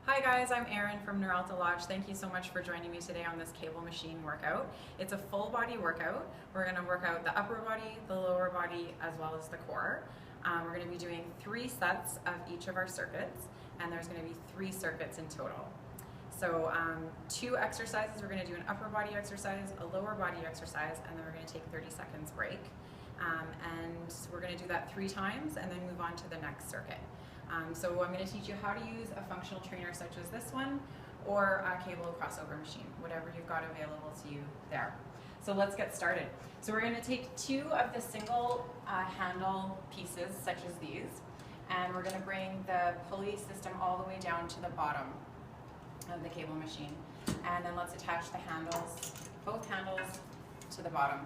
Hi guys, I'm Erin from Noralta Lodge. Thank you so much for joining me today on this cable machine workout. It's a full body workout. We're going to work out the upper body, the lower body, as well as the core. We're going to be doing 3 sets of each of our circuits, and there's going to be 3 circuits in total. So 2 exercises. We're going to do an upper body exercise, a lower body exercise, and then we're going to take 30 seconds break. And we're going to do that 3 times and then move on to the next circuit. So I'm going to teach you how to use a functional trainer such as this one or a cable crossover machine, whatever you've got available to you there. So let's get started. So we're going to take 2 of the single handle pieces such as these, and we're going to bring the pulley system all the way down to the bottom of the cable machine. And then let's attach the handles, both handles, to the bottom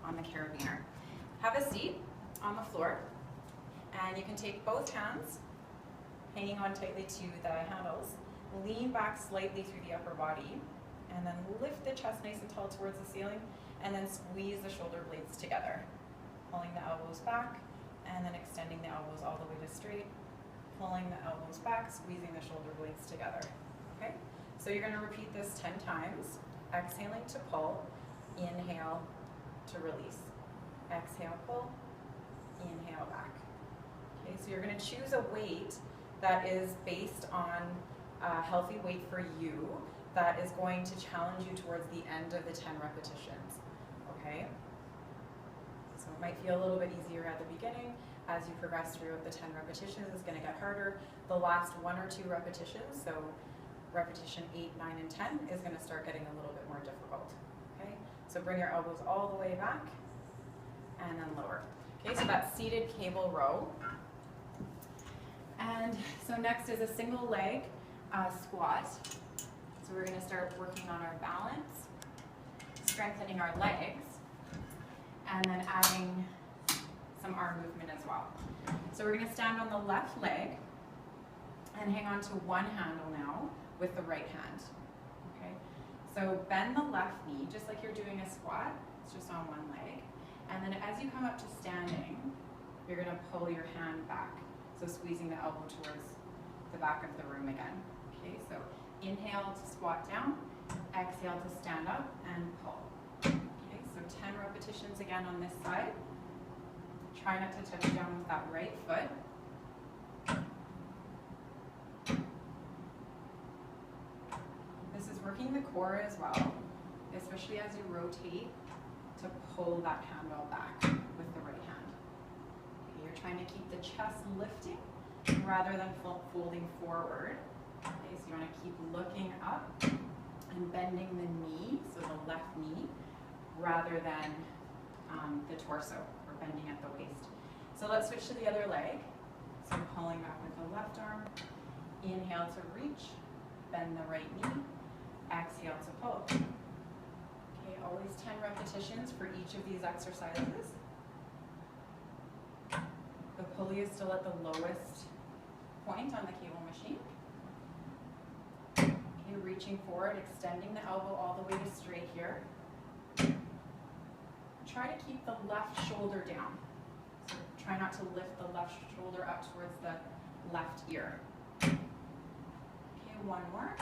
on the carabiner. Have a seat on the floor. And you can take both hands, hanging on tightly to the handles, lean back slightly through the upper body, and then lift the chest nice and tall towards the ceiling, and then squeeze the shoulder blades together. Pulling the elbows back, and then extending the elbows all the way to straight, pulling the elbows back, squeezing the shoulder blades together. Okay? So you're going to repeat this 10 times, exhaling to pull, inhale to release. Exhale, pull, inhale back. So you're going to choose a weight that is based on a healthy weight for you that is going to challenge you towards the end of the 10 repetitions. Okay? So it might feel a little bit easier at the beginning. As you progress through the 10 repetitions, it's going to get harder. The last 1 or 2 repetitions, so repetition 8, 9, and 10, is going to start getting a little bit more difficult. Okay? So bring your elbows all the way back and then lower. Okay, so that's seated cable row. And so next is a single leg squat. So we're going to start working on our balance, strengthening our legs, and then adding some arm movement as well. So we're going to stand on the left leg and hang on to one handle now with the right hand. Okay. So bend the left knee just like you're doing a squat. It's just on one leg. And then as you come up to standing, you're going to pull your hand back. So squeezing the elbow towards the back of the room again. Okay, so inhale to squat down, exhale to stand up and pull. Okay, so 10 repetitions again on this side. Try not to touch down with that right foot. This is working the core as well, especially as you rotate to pull that handle back with the right hand. You're trying to keep the chest lifting rather than folding forward. Okay, so you want to keep looking up and bending the knee, so the left knee, rather than the torso, or bending at the waist. So let's switch to the other leg. So pulling back with the left arm. Inhale to reach, bend the right knee, exhale to pull. Okay, always 10 repetitions for each of these exercises. The pulley is still at the lowest point on the cable machine. Okay, reaching forward, extending the elbow all the way to straight here. Try to keep the left shoulder down. So try not to lift the left shoulder up towards the left ear. Okay, one more.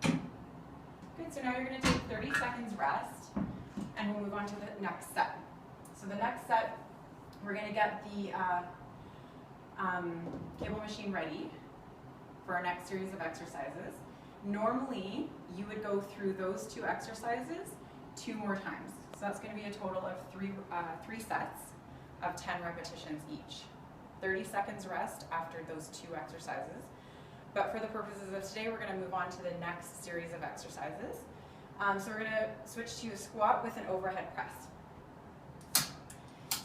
Good, so now you're going to take 30 seconds rest, and we'll move on to the next set. So the next set, we're going to get the cable machine ready for our next series of exercises. Normally, you would go through those 2 exercises 2 more times. So that's going to be a total of 3 sets of 10 repetitions each. 30 seconds rest after those 2 exercises. But for the purposes of today, we're going to move on to the next series of exercises. So we're going to switch to a squat with an overhead press.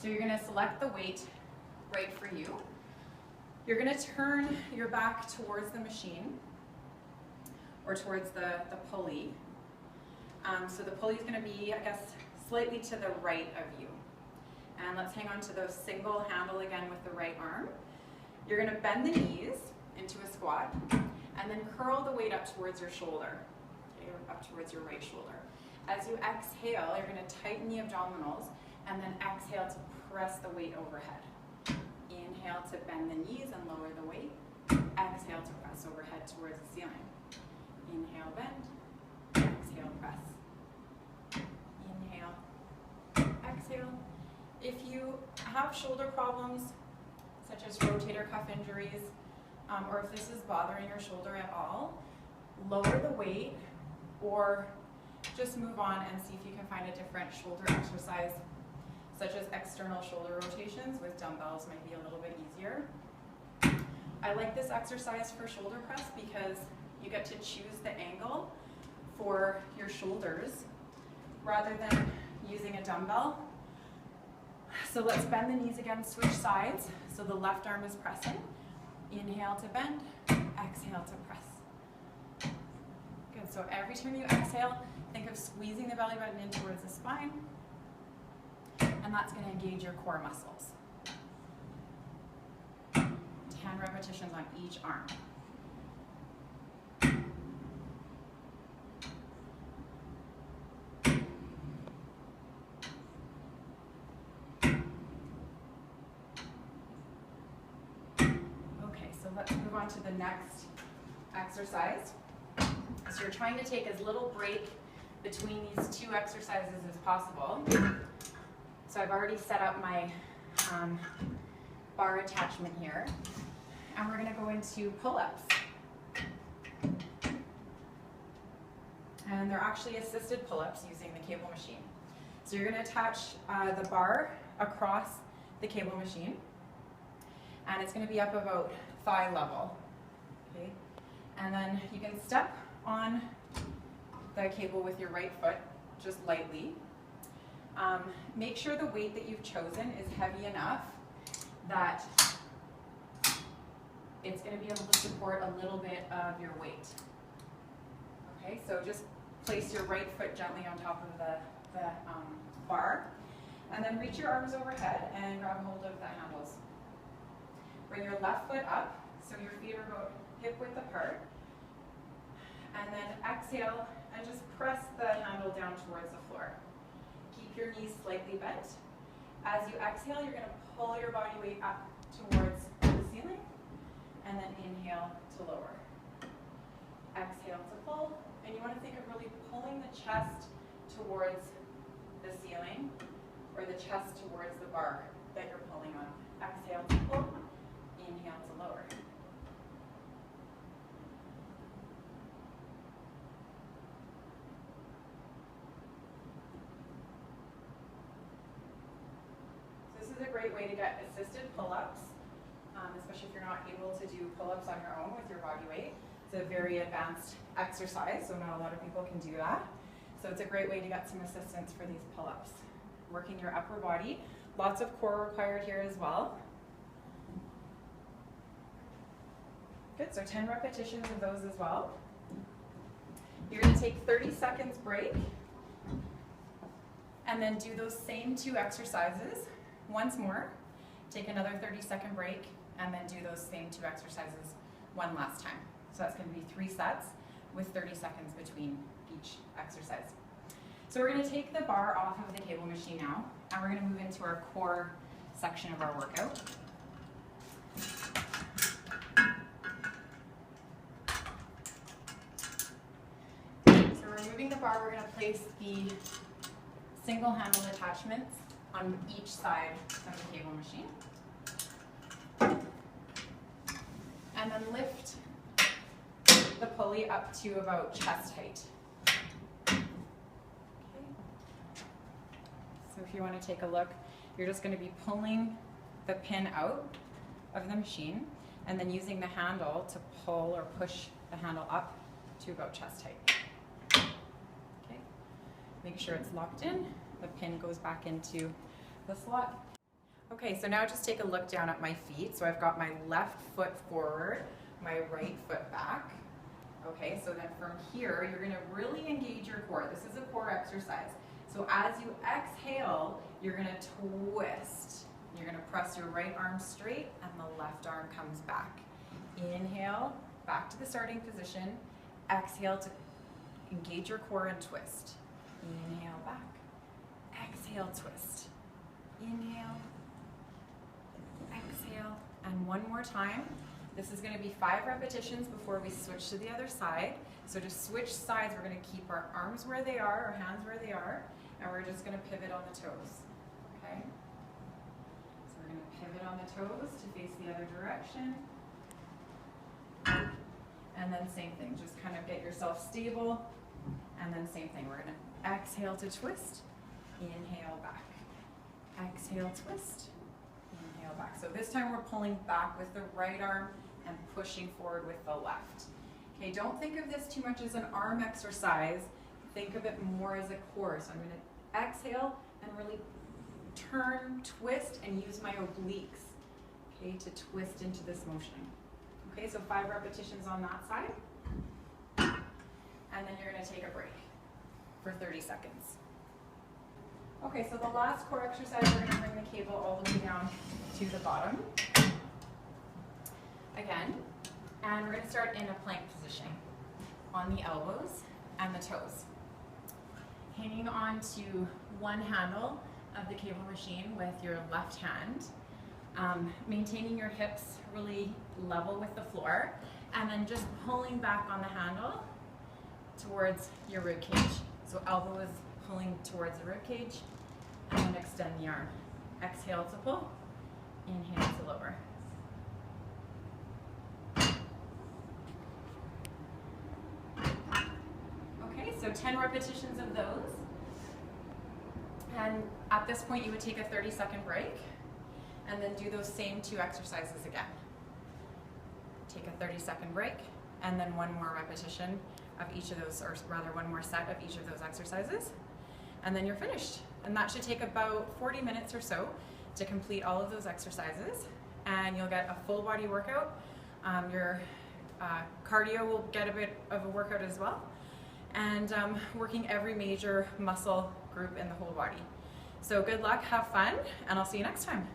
So you're going to select the weight right for you. You're going to turn your back towards the machine or towards the pulley. So the pulley is going to be, I guess, slightly to the right of you. And let's hang on to the single handle again with the right arm. You're going to bend the knees into a squat and then curl the weight up towards your shoulder, okay, up towards your right shoulder. As you exhale, you're going to tighten the abdominals and then exhale to press the weight overhead. Inhale to bend the knees and lower the weight. exhale to press overhead towards the ceiling. Inhale, bend, exhale, press. Inhale, exhale. If you have shoulder problems, such as rotator cuff injuries, or if this is bothering your shoulder at all, lower the weight or just move on and see if you can find a different shoulder exercise, such as external shoulder rotations with dumbbells might be a little bit easier. I like this exercise for shoulder press because you get to choose the angle for your shoulders rather than using a dumbbell. So let's bend the knees again, switch sides. So the left arm is pressing. Inhale to bend, exhale to press. Good, so every time you exhale, think of squeezing the belly button in towards the spine, and that's going to engage your core muscles. 10 repetitions on each arm. Okay, so let's move on to the next exercise. So you're trying to take as little break between these two exercises as possible. So I've already set up my bar attachment here, and we're going to go into pull-ups. And they're actually assisted pull-ups using the cable machine. So you're going to attach the bar across the cable machine, and it's going to be up about thigh level. Okay? And then you can step on the cable with your right foot, just lightly. Make sure the weight that you've chosen is heavy enough that it's going to be able to support a little bit of your weight. Okay, so just place your right foot gently on top of the bar, and then reach your arms overhead and grab hold of the handles. Bring your left foot up, so your feet are about hip width apart, and then exhale and just press the handle down towards the floor. Keep your knees slightly bent. As you exhale, you're going to pull your body weight up towards the ceiling, and then inhale to lower. Exhale to pull, and you want to think of really pulling the chest towards the ceiling, or the chest towards the bar that you're pulling on. Exhale to pull, inhale to lower. This is a great way to get assisted pull-ups, especially if you're not able to do pull-ups on your own with your body weight. It's a very advanced exercise, so not a lot of people can do that. So it's a great way to get some assistance for these pull-ups. Working your upper body. Lots of core required here as well. Good, so 10 repetitions of those as well. You're going to take 30 seconds break, and then do those same 2 exercises once more. Take another 30-second break, and then do those same 2 exercises one last time. So that's going to be 3 sets with 30 seconds between each exercise. So we're going to take the bar off of the cable machine now, and we're going to move into our core section of our workout. So removing the bar, we're going to place the single handle attachments on each side of the cable machine. And then lift the pulley up to about chest height. Okay. So if you want to take a look, you're just going to be pulling the pin out of the machine and then using the handle to pull or push the handle up to about chest height. Okay. Make sure it's locked in. The pin goes back into the slot. Okay, so now just take a look down at my feet. So I've got my left foot forward, my right foot back. Okay, so then from here, you're gonna really engage your core. This is a core exercise. So as you exhale, you're gonna twist. You're gonna press your right arm straight and the left arm comes back. Inhale, back to the starting position. Exhale to engage your core and twist. Inhale, back. Exhale, twist. Inhale, exhale, and one more time. This is going to be 5 repetitions before we switch to the other side. So to switch sides, we're going to keep our arms where they are, our hands where they are, and we're just going to pivot on the toes. Okay? So we're going to pivot on the toes to face the other direction. And then same thing, just kind of get yourself stable. And then same thing, we're going to exhale to twist, inhale back. Exhale, twist, inhale back. So this time we're pulling back with the right arm and pushing forward with the left. Okay, don't think of this too much as an arm exercise. Think of it more as a core. So I'm going to exhale and really turn, twist, and use my obliques, okay, to twist into this motion. Okay, so 5 repetitions on that side. And then you're going to take a break for 30 seconds. Okay, so the last core exercise, we're going to bring the cable all the way down to the bottom. Again, and we're going to start in a plank position on the elbows and the toes. Hanging on to one handle of the cable machine with your left hand. Maintaining your hips really level with the floor, and then just pulling back on the handle towards your rib cage. So elbow is pulling towards the rib cage, and then extend the arm. Exhale to pull, inhale to lower. Okay, so 10 repetitions of those. And at this point you would take a 30-second break, and then do those same 2 exercises again. Take a 30-second break, and then 1 more repetition of each of those, or rather 1 more set of each of those exercises, and then you're finished. And that should take about 40 minutes or so to complete all of those exercises, and you'll get a full body workout. Your cardio will get a bit of a workout as well, and working every major muscle group in the whole body. So good luck, have fun, and I'll see you next time.